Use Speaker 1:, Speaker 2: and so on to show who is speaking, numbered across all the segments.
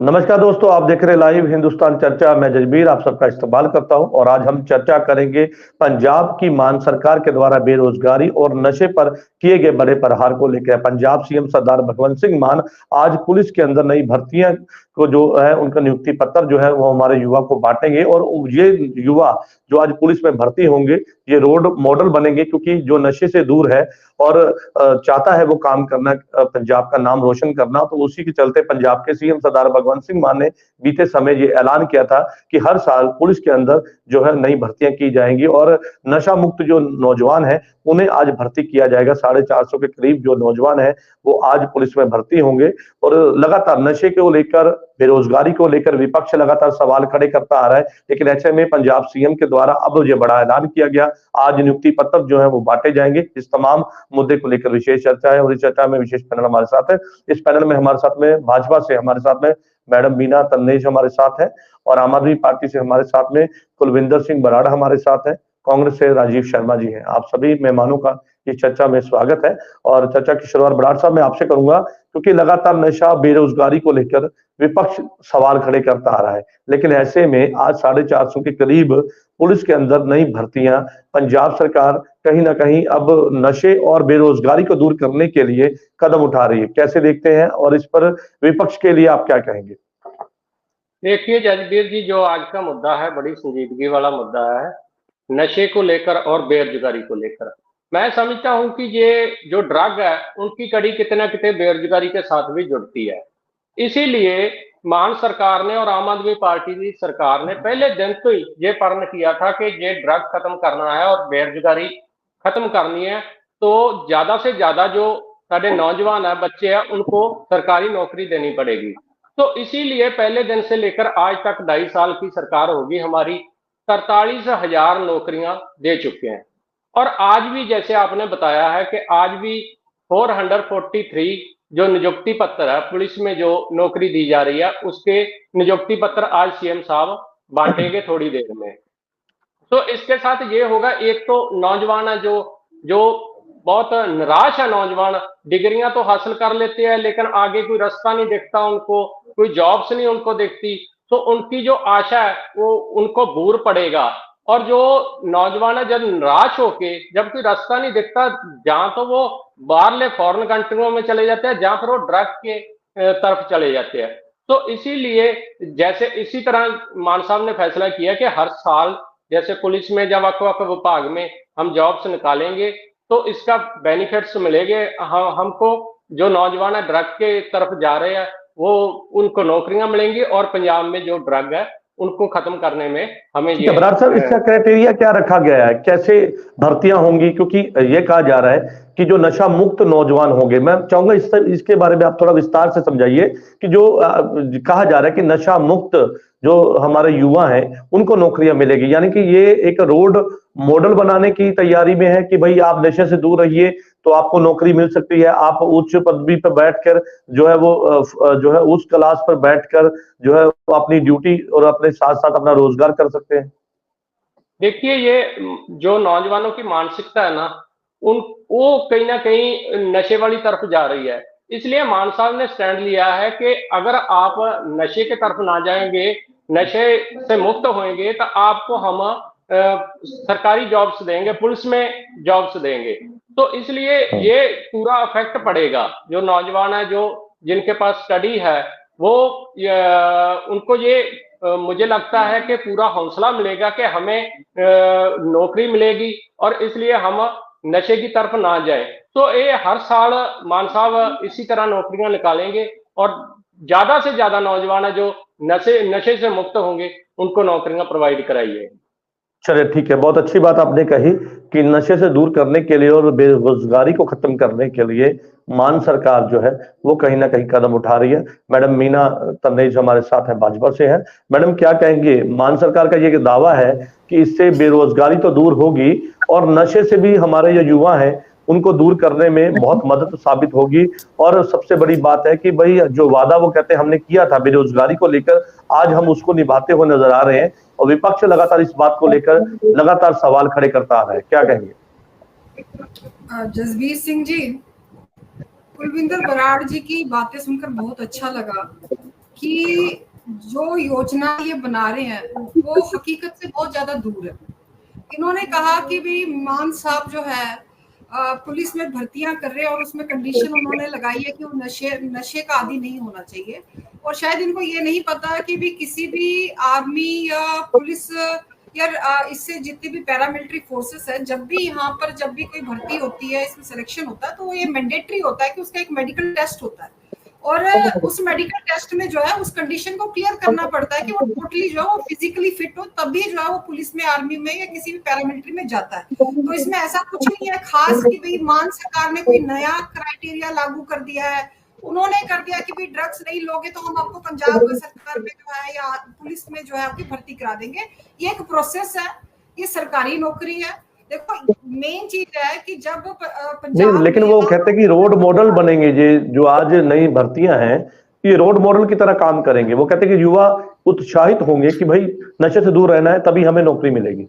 Speaker 1: नमस्कार दोस्तों, आप देख रहे लाइव हिंदुस्तान चर्चा। मैं जजबीर आप सबका इस्तेमाल करता हूं और आज हम चर्चा करेंगे पंजाब की मान सरकार के द्वारा बेरोजगारी और नशे पर किए गए बड़े प्रहार को लेकर। पंजाब सीएम सरदार भगवंत सिंह मान आज पुलिस के अंदर नई भर्तियां को जो है उनका नियुक्ति पत्र जो है वो हमारे युवा को बांटेंगे और ये युवा जो आज पुलिस में भर्ती होंगे ये रोड मॉडल बनेंगे, क्योंकि जो नशे से दूर है और चाहता है वो काम करना, पंजाब का नाम रोशन करना। तो उसी के चलते पंजाब के सीएम सरदार भगवंत सिंह मान ने बीते समय ये ऐलान किया था कि हर साल पुलिस के अंदर जो है नई भर्तियां की जाएंगी और नशा मुक्त जो नौजवान है उन्हें आज भर्ती किया जाएगा। 450 के करीब जो नौजवान है वो आज पुलिस में भर्ती होंगे। और लगातार नशे को लेकर, बेरोजगारी को लेकर विपक्ष लगातार सवाल खड़े करता आ रहा है, लेकिन ऐसे में पंजाब सीएम के द्वारा अब ये बड़ा ऐलान किया गया। आज नियुक्ति पत्र जो है वो बांटे जाएंगे। इस तमाम मुद्दे को लेकर विशेष चर्चा है और इस चर्चा में विशेष पैनल हमारे साथ है। इस पैनल में हमारे साथ में भाजपा से हमारे साथ में मैडम मीना तन्नेज हमारे साथ है और आम आदमी पार्टी से हमारे साथ में कुलविंदर सिंह बराड़ हमारे साथ है, कांग्रेस से राजीव शर्मा जी हैं। आप सभी मेहमानों का इस चर्चा में स्वागत है। और चर्चा की शुरुआत बराड़ साहब मैं आपसे करूंगा, क्योंकि लगातार नशा बेरोजगारी को लेकर विपक्ष सवाल खड़े करता आ रहा है, लेकिन ऐसे में आज 450 के करीब पुलिस के अंदर नई भर्तियां, पंजाब सरकार कहीं ना कहीं अब नशे और बेरोजगारी को दूर करने के लिए कदम उठा रही है। कैसे देखते हैं और इस पर विपक्ष के लिए आप क्या कहेंगे?
Speaker 2: देखिए जजबीर जी, जो आज का मुद्दा है बड़ी संजीदगी वाला मुद्दा है, नशे को लेकर और बेरोजगारी को लेकर। मैं समझता हूं कि ये जो ड्रग है उनकी कड़ी कितने ना कितने बेरोजगारी के साथ भी जुड़ती है। इसीलिए मान सरकार ने और आम आदमी पार्टी की सरकार ने पहले दिन तो ही ये प्रण किया था कि ये ड्रग खत्म करना है और बेरोजगारी खत्म करनी है। तो ज्यादा से ज्यादा जो साढ़े नौजवान है, बच्चे हैं, उनको सरकारी नौकरी देनी पड़ेगी। तो इसीलिए पहले दिन से लेकर आज तक 2.5 साल की सरकार होगी हमारी, 43,000 नौकरियां दे चुके हैं। और आज भी जैसे आपने बताया है कि आज भी 443 जो नियुक्ति पत्र है पुलिस में जो नौकरी दी जा रही है उसके नियुक्ति पत्र आज सीएम साहब बांटेंगे थोड़ी देर में। तो इसके साथ ये होगा, एक तो नौजवान है जो जो बहुत निराश है, नौजवान डिग्रियां तो हासिल कर लेते हैं लेकिन आगे कोई रास्ता नहीं दिखता उनको, कोई जॉब्स नहीं उनको दिखती। तो उनकी जो आशा है वो उनको बूर पड़ेगा। और जो नौजवान है जब निराश होके, जब कोई रास्ता नहीं दिखता, जहां तो वो बाहरले फॉरेन कंट्रियों में चले जाते हैं, जहां पर वो ड्रग के तरफ चले जाते हैं। तो इसीलिए जैसे इसी तरह मान साहब ने फैसला किया कि हर साल जैसे पुलिस में या वक्-वक् विभाग में हम जॉब्स निकालेंगे तो इसका बेनिफिट्स मिलेंगे हमको। जो नौजवान है ड्रग के तरफ जा रहे हैं वो उनको नौकरियां मिलेंगी और पंजाब में जो ड्रग है उनको खत्म करने में हमें ये
Speaker 1: बराड़ साहब, इसका क्राइटेरिया क्या रखा गया है? कैसे भर्तियां होंगी? क्योंकि ये कहा जा रहा है कि जो नशा मुक्त नौजवान होंगे, मैं चाहूंगा इसके बारे में आप थोड़ा विस्तार से समझाइए कि जो कहा जा रहा है कि नशा मुक्त जो हमारे युवा हैं उनको नौकरियां मिलेगी, यानी कि ये एक रोड मॉडल बनाने की तैयारी में है कि भाई आप नशे से दूर रहिए तो आपको नौकरी मिल सकती है, आप उच्च पदवी पर बैठकर जो है वो जो है उस क्लास पर बैठकर जो है वो अपनी ड्यूटी और अपने साथ साथ अपना रोजगार कर सकते हैं।
Speaker 2: देखिए, ये जो नौजवानों की मानसिकता है ना, उन वो कहीं ना कहीं नशे वाली तरफ जा रही है। इसलिए मान साहब ने स्टैंड लिया है कि अगर आप नशे की तरफ ना जाएंगे, नशे से मुक्त होंगे, तो आपको हम सरकारी जॉब्स देंगे, पुलिस में जॉब्स देंगे। तो इसलिए ये पूरा इफेक्ट पड़ेगा। जो नौजवान है, जो जिनके पास स्टडी है, वो उनको ये मुझे लगता है कि पूरा हौसला मिलेगा कि हमें नौकरी मिलेगी और इसलिए हम नशे की तरफ ना जाए। तो ये हर साल मान साहब इसी तरह नौकरियां निकालेंगे और ज्यादा से ज्यादा नौजवान है जो नशे से मुक्त होंगे उनको नौकरियां प्रोवाइड कराई जाएगी।
Speaker 1: चलिए ठीक है, बहुत अच्छी बात आपने कही कि नशे से दूर करने के लिए और बेरोजगारी को खत्म करने के लिए मान सरकार जो है वो कहीं ना कहीं कदम उठा रही है। मैडम मीना तन्नेज हमारे साथ है, भाजपा से है। मैडम क्या कहेंगे? मान सरकार का ये दावा है कि इससे बेरोजगारी तो दूर होगी और नशे से भी हमारे जो युवा हैं उनको दूर करने में बहुत मदद साबित होगी। और सबसे बड़ी बात है कि भाई जो वादा वो कहते हैं हमने किया था बेरोजगारी को लेकर, आज हम उसको निभाते हुए नजर आ रहे हैं और विपक्ष लगातार इस बात को लेकर लगातार सवाल खड़े करता आ रहा है। क्या कहेंगे?
Speaker 3: जसबीर सिंह जी, कुलविंदर बराड़ जी की बातें सुनकर बहुत अच्छा लगा। कि जो योजना ये बना रहे हैं वो हकीकत से बहुत ज्यादा दूर है। इन्होंने कहा कि भाई मान साहब जो है पुलिस में भर्तियां कर रहे हैं और उसमें कंडीशन उन्होंने लगाई है कि वो नशे का आदी नहीं होना चाहिए। और शायद इनको ये नहीं पता कि भी किसी भी आर्मी या पुलिस या इससे जितनी भी पैरामिलिट्री फोर्सेस है, जब भी यहाँ पर जब भी कोई भर्ती होती है, इसमें सिलेक्शन होता है, तो ये मैंडेटरी होता है कि उसका एक मेडिकल टेस्ट होता है और उस मेडिकल टेस्ट में जो है उस कंडीशन को क्लियर करना पड़ता है कि वो टोटली जो है वो फिजिकली फिट हो, तभी जो है वो पुलिस में, आर्मी में या किसी भी पैरामिलिट्री में जाता है। तो इसमें ऐसा कुछ नहीं है खास कि भाई मान सरकार ने कोई नया क्राइटेरिया लागू कर दिया है, उन्होंने कर दिया कि भाई ड्रग्स नहीं लोगे तो हम आपको पंजाब सरकार में जो है या पुलिस में जो है आपकी भर्ती करा देंगे। ये एक प्रोसेस है, ये सरकारी नौकरी है। देखो मेन चीज है कि जब
Speaker 1: नहीं, लेकिन वो कहते हैं कि रोड मॉडल बनेंगे, जो आज नई भर्तियां हैं ये रोड मॉडल की तरह काम करेंगे। वो कहते हैं कि युवा उत्साहित होंगे कि भाई नशे से दूर रहना है तभी हमें नौकरी मिलेगी।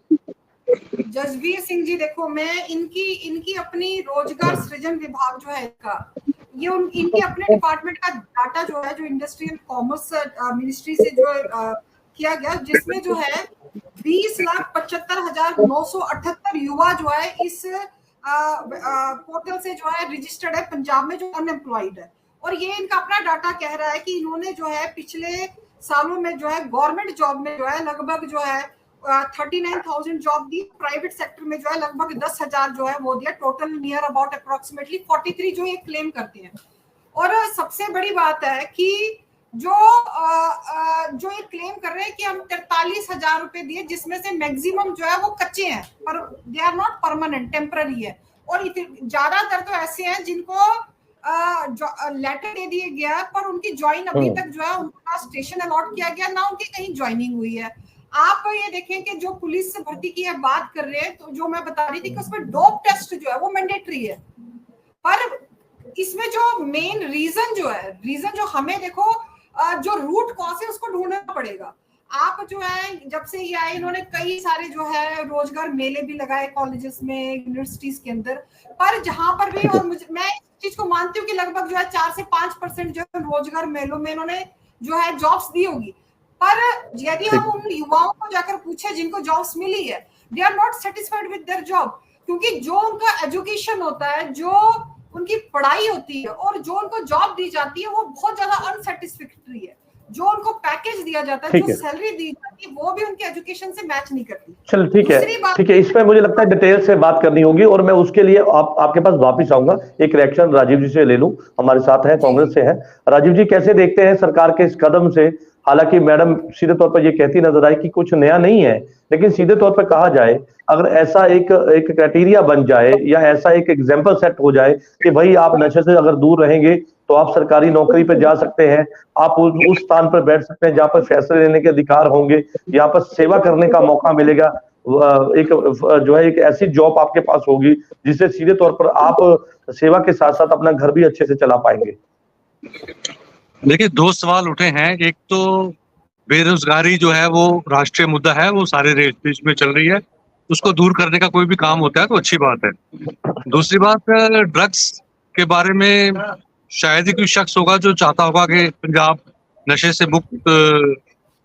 Speaker 3: जसबीर सिंह जी देखो, मैं इनकी अपनी रोजगार सृजन विभाग जो है इनका, ये इनके अपने डिपार्टमेंट का डाटा जो है, जो इंडस्ट्रियल कॉमर्स मिनिस्ट्री से जो किया गया, जिसमें जो है 20,75,978 युवा जो है इस पोर्टल से जो है रजिस्टर्ड है पंजाब में, जो अनएम्प्लॉयड है। और ये इनका अपना डाटा कह रहा है कि इन्होंने जो है पिछले सालों में जो है गवर्नमेंट जॉब में जो है लगभग जो है 39,000 जॉब दी, प्राइवेट सेक्टर में जो है लगभग 10,000 जो है वो दिया, टोटल नियर अबाउट अप्रोक्सीमेटली 43 जो ये क्लेम करते हैं। और सबसे बड़ी बात है कि जो ये क्लेम कर रहे हैं कि हम 43,000 रुपए दिए, जिसमें से मैक्सिमम जो है वो कच्चे हैं, पर they are not permanent, temporary है। और ज्यादातर तो ऐसे हैं जिनको लेटर दे दिया गया पर उनकी ज्वाइन अभी तक जो है उनका स्टेशन अलॉट किया गया ना, उनकी कहीं ज्वाइनिंग हुई है। आप ये देखें कि जो पुलिस से भर्ती की है बात कर रहे हैं, तो जो मैं बता रही थी कि उसमें डोप टेस्ट जो है वो मैंडेटरी है। पर इसमें जो मेन रीजन जो हमें देखो जो रूट कॉज है उसको ढूंढना पड़ेगा। आप जो है जब से ये आए इन्होंने कई सारे जो है रोजगार मेले भी लगाए कॉलेजेस में, यूनिवर्सिटीज के अंदर, पर जहां पर भी, और मैं इस चीज को मानती हूँ कि लगभग जो है 4 से 5% जो है रोजगार मेलों में इन्होंने जो है जॉब्स दी होगी। पर यदि हम उन युवाओं को जाकर पूछे जिनको जॉब्स मिली है, they are not satisfied with their job, क्योंकि जो उनका एजुकेशन होता है, जो उनकी पढ़ाई होती है और जो उनको जॉब दी जाती है वो बहुत ज्यादा अनसेटिस्फैक्टरी है। जो उनको पैकेज दिया जाता है, जो सैलरी दी जाती है, वो भी उनके एजुकेशन से मैच नहीं करती।
Speaker 1: चल ठीक है, इस पे मुझे लगता है डिटेल से बात करनी होगी और मैं उसके लिए आपके पास वापस आऊंगा। एक रिएक्शन राजीव जी से ले लूं, हमारे साथ है, कांग्रेस से है। राजीव जी, कैसे देखते हैं सरकार के इस कदम से? हालांकि मैडम सीधे तौर पर ये कहती नजर आई कि कुछ नया नहीं है, लेकिन सीधे तौर पर कहा जाए अगर ऐसा एक क्राइटेरिया बन जाए या ऐसा एक एग्जाम्पल सेट हो जाए कि भाई आप नशे से अगर दूर रहेंगे तो आप सरकारी नौकरी पे जा सकते हैं, आप उस स्थान पर बैठ सकते हैं जहां पर फैसले लेने के अधिकार होंगे, यहाँ पर सेवा करने का मौका मिलेगा, एक जो है एक ऐसी जॉब आपके पास होगी जिससे सीधे तौर पर आप सेवा के साथ साथ अपना घर भी अच्छे से चला पाएंगे।
Speaker 4: देखिए, दो सवाल उठे हैं। एक तो बेरोजगारी जो है वो राष्ट्रीय मुद्दा है, वो सारे देश में चल रही है, उसको दूर करने का कोई भी काम होता है तो अच्छी बात है। दूसरी बात, ड्रग्स के बारे में शायद ही कोई शख्स होगा जो चाहता होगा कि पंजाब नशे से मुक्त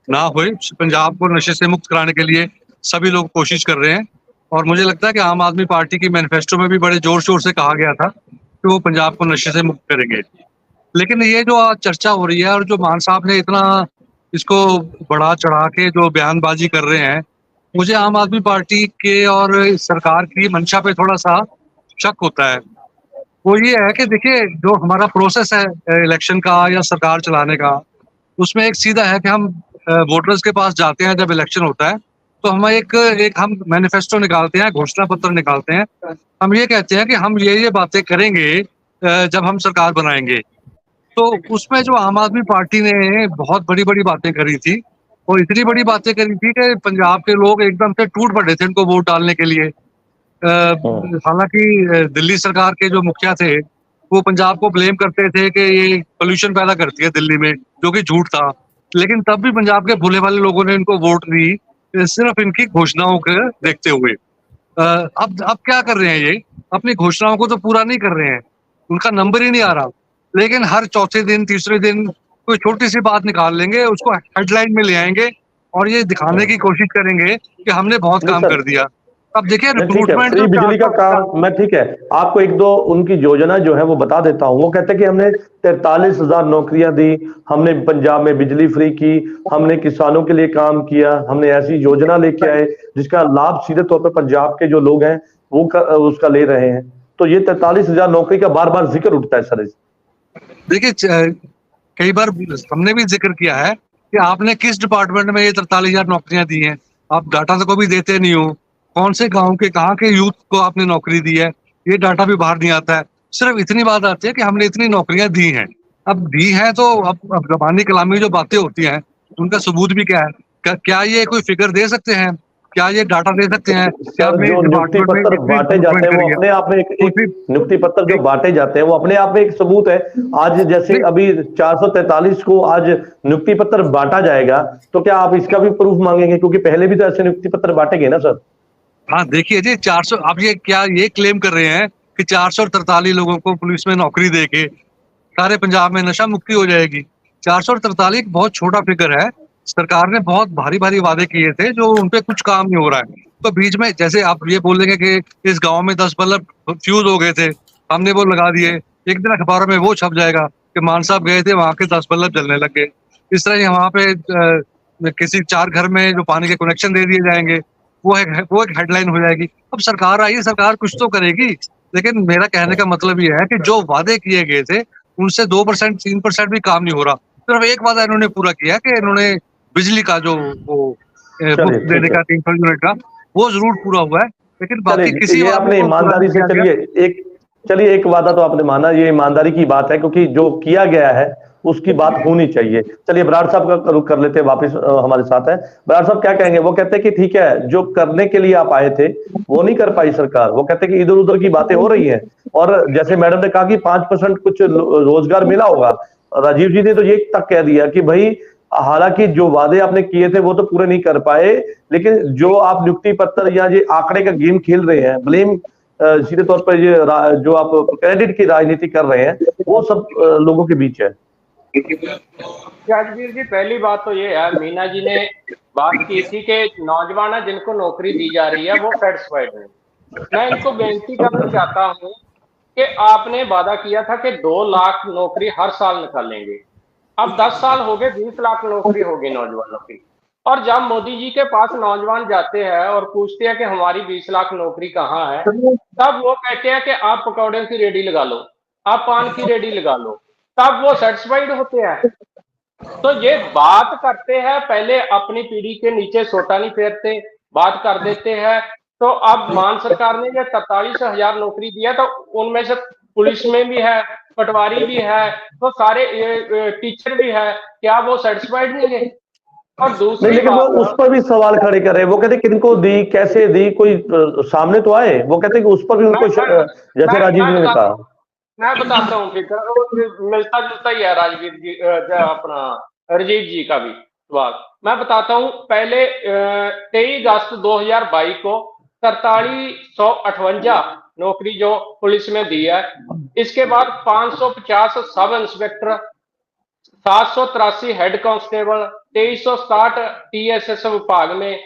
Speaker 4: ना हो। पंजाब को नशे से मुक्त कराने के लिए सभी लोग कोशिश कर रहे हैं और मुझे लगता है कि आम आदमी पार्टी की मैनिफेस्टो में भी बड़े जोर शोर से कहा गया था कि वो पंजाब को नशे से मुक्त करेंगे। लेकिन ये जो आज चर्चा हो रही है और जो मान साहब ने इतना इसको बढ़ा चढ़ा के जो बयानबाजी कर रहे हैं, मुझे आम आदमी पार्टी के और सरकार की मंशा पे थोड़ा सा शक होता है। वो ये है कि देखिए, जो हमारा प्रोसेस है इलेक्शन का या सरकार चलाने का, उसमें एक सीधा है कि हम वोटर्स के पास जाते हैं जब इलेक्शन होता है तो हम एक हम मैनिफेस्टो निकालते हैं, घोषणा पत्र निकालते हैं। हम ये कहते हैं कि हम ये बातें करेंगे जब हम सरकार बनाएंगे। तो उसमें जो आम आदमी पार्टी ने बहुत बड़ी बड़ी बातें करी थी और इतनी बड़ी बातें करी थी कि पंजाब के लोग एकदम से टूट पड़े थे इनको वोट डालने के लिए। हालांकि दिल्ली सरकार के जो मुखिया थे वो पंजाब को ब्लेम करते थे कि ये पोल्यूशन पैदा करती है दिल्ली में, जो कि झूठ था। लेकिन तब भी पंजाब के भोले वाले लोगों ने इनको वोट दी सिर्फ इनकी घोषणाओं को देखते हुए। अब क्या कर रहे हैं, ये अपनी घोषणाओं को तो पूरा नहीं कर रहे हैं, उनका नंबर ही नहीं आ रहा। लेकिन हर चौथे दिन तीसरे दिन कोई छोटी सी बात निकाल लेंगे, उसको हेडलाइन में ले आएंगे और ये दिखाने की कोशिश करेंगे कि हमने बहुत
Speaker 1: नहीं
Speaker 4: काम
Speaker 1: सर,
Speaker 4: कर दिया। अब देखिए
Speaker 1: नहीं ठीक है,
Speaker 4: रिक्रूटमेंट
Speaker 1: फ्री
Speaker 4: जो
Speaker 1: बिजली का
Speaker 4: 450
Speaker 1: काम मैं ठीक है, आपको एक दो उनकी योजना जो है वो बता देता हूँ। वो कहते हैं कि हमने 43,000 नौकरियां दी, हमने पंजाब में बिजली फ्री की, हमने किसानों के लिए काम किया, हमने ऐसी योजना लेके आए जिसका लाभ सीधे तौर पर पंजाब के जो लोग हैं वो उसका ले रहे हैं। तो ये 43,000 नौकरी का बार बार जिक्र उठता है सर।
Speaker 4: देखिए कई बार हमने भी जिक्र किया है कि आपने किस डिपार्टमेंट में ये 43,000 नौकरियां दी हैं, आप डाटा को भी देते नहीं हो। कौन से गांव के कहाँ के यूथ को आपने नौकरी दी है, ये डाटा भी बाहर नहीं आता है। सिर्फ इतनी बात आती है कि हमने इतनी नौकरियां दी हैं। अब दी हैं तो अब जबानी कलामी जो बातें होती हैं उनका सबूत भी क्या है? क्या ये कोई फिगर दे सकते हैं? क्या ये डाटा दे सकते हैं कि
Speaker 1: सर
Speaker 4: आपने इस
Speaker 1: जो नियुक्ति
Speaker 4: डिपार्टमेंट में
Speaker 1: पत्र
Speaker 4: इतनी
Speaker 1: बांटे जाते
Speaker 4: रिक्रूटमेंट
Speaker 1: हैं वो
Speaker 4: करी है?
Speaker 1: अपने आप में एक
Speaker 4: उसी
Speaker 1: नियुक्ति पत्र जो
Speaker 4: एक-
Speaker 1: बांटे जाते हैं वो अपने आप में एक सबूत है। आज जैसे
Speaker 4: नहीं,
Speaker 1: अभी 443 को आज नियुक्ति पत्र बांटा जाएगा, तो क्या आप इसका भी प्रूफ मांगेंगे? क्योंकि पहले भी तो ऐसे नियुक्ति पत्र बांटे गए ना सर।
Speaker 4: हाँ देखिए जी 400, आप ये क्या ये क्लेम कर रहे हैं कि 443 लोगों को पुलिस में नौकरी देके सारे पंजाब में नशा मुक्ति हो जाएगी? 443 बहुत छोटा फिगर है। सरकार ने बहुत भारी भारी वादे किए थे जो उनपे कुछ काम नहीं हो रहा है। तो बीच में जैसे आप ये बोलेंगे कि इस गांव में 10 बल्ब फ्यूज हो गए थे, हमने वो लगा दिए, एक दिन अखबारों में वो छप जाएगा कि मान साहब गए थे वहां के 10 बल्ब जलने लग गए। इस तरह वहां पे किसी 4 घर में जो पानी के कनेक्शन दे दिए जाएंगे, वो एक हेडलाइन हो जाएगी। अब सरकार आई है, सरकार कुछ तो करेगी। लेकिन मेरा कहने का मतलब ये है कि जो वादे किए गए थे उनसे 2% 3% भी काम नहीं हो रहा। सिर्फ एक वादा इन्होंने पूरा किया कि इन्होंने बिजली का जो वो
Speaker 1: चलिए
Speaker 4: मुफ्त देने
Speaker 1: ठीक है,
Speaker 4: का 300 यूनिट का वो जरूर पूरा हुआ है, लेकिन बाकी
Speaker 1: चलिए
Speaker 4: किसी
Speaker 1: ये
Speaker 4: वादे
Speaker 1: आपने
Speaker 4: को पूरा
Speaker 1: ईमानदारी
Speaker 4: नहीं
Speaker 1: से
Speaker 4: किया गया।
Speaker 1: चलिए एक वादा तो आपने माना, ये ईमानदारी की बात है क्योंकि जो किया गया है उसकी बात होनी चाहिए। चलिए बराड़ साहब का रुख कर लेते हैं, वापस हमारे साथ है। बराड़ साहब क्या कहेंगे? वो कहते हैं कि ठीक है, जो करने के लिए आप आए थे वो नहीं कर पाई सरकार। वो कहते हैं कि इधर उधर की बातें हो रही हैं, और जैसे मैडम ने कहा कि 5% कुछ रोजगार मिला होगा। राजीव जी ने तो ये तक कह दिया कि भाई हालांकि जो वादे आपने किए थे वो तो पूरे नहीं कर पाए, लेकिन जो आप नियुक्ति पत्र या ये आंकड़े का गेम खेल रहे हैं, ब्लेम सीधे तौर पर ये जो आप क्रेडिट की राजनीति कर रहे हैं, वो सब लोगों के बीच है।
Speaker 2: राजवीर जी, पहली बात तो ये है, मीना जी ने बात की थी कि नौजवान है जिनको नौकरी दी जा रही है वो सेटिस्फाइड है। मैं इनको बेनती करना चाहता हूँ कि आपने वादा किया था कि 2 लाख नौकरी हर साल निकालेंगे। अब 10 साल हो गए, 20 लाख नौकरी होगी नौजवानों की। और जब मोदी जी के पास नौजवान जाते हैं और पूछते हैं कि हमारी 20 लाख नौकरी कहाँ है, तब वो कहते हैं कि आप पकौड़े की रेडी लगा लो, आप पान की रेडी लगा लो, तब वो सेटिस्फाइड होते हैं। तो ये बात करते हैं, पहले अपनी पीढ़ी के नीचे सोटा नहीं फेरते, बात कर देते हैं। तो अब मान सरकार ने ये 43,000 नौकरी दिया, तो उनमें से पुलिस में भी है, पटवारी भी है, तो सारे टीचर भी है, क्या वो सेटिस्फाइड नहीं है? और
Speaker 1: नहीं,
Speaker 2: दूसरी
Speaker 1: लेकिन वो उस
Speaker 2: बात,
Speaker 1: पर भी सवाल खड़े कर रहे हैं। वो कहते किनको दी, कैसे दी, कोई सामने तो आए। वो कहते कि उस पर भी उनको जैसे राजीव जी ने कहा।
Speaker 2: मैं बताता हूँ, फिर मिलता जुलता ही है राजवीर जी, अपना राजीव जी का भी सवाल मैं बताता हूँ। पहले 23 अगस्त 2022 को 4358 नौकरी जो पुलिस में दी है। इसके बाद 550 sub inspector, 783 head constable, 2360 TSS विभाग में,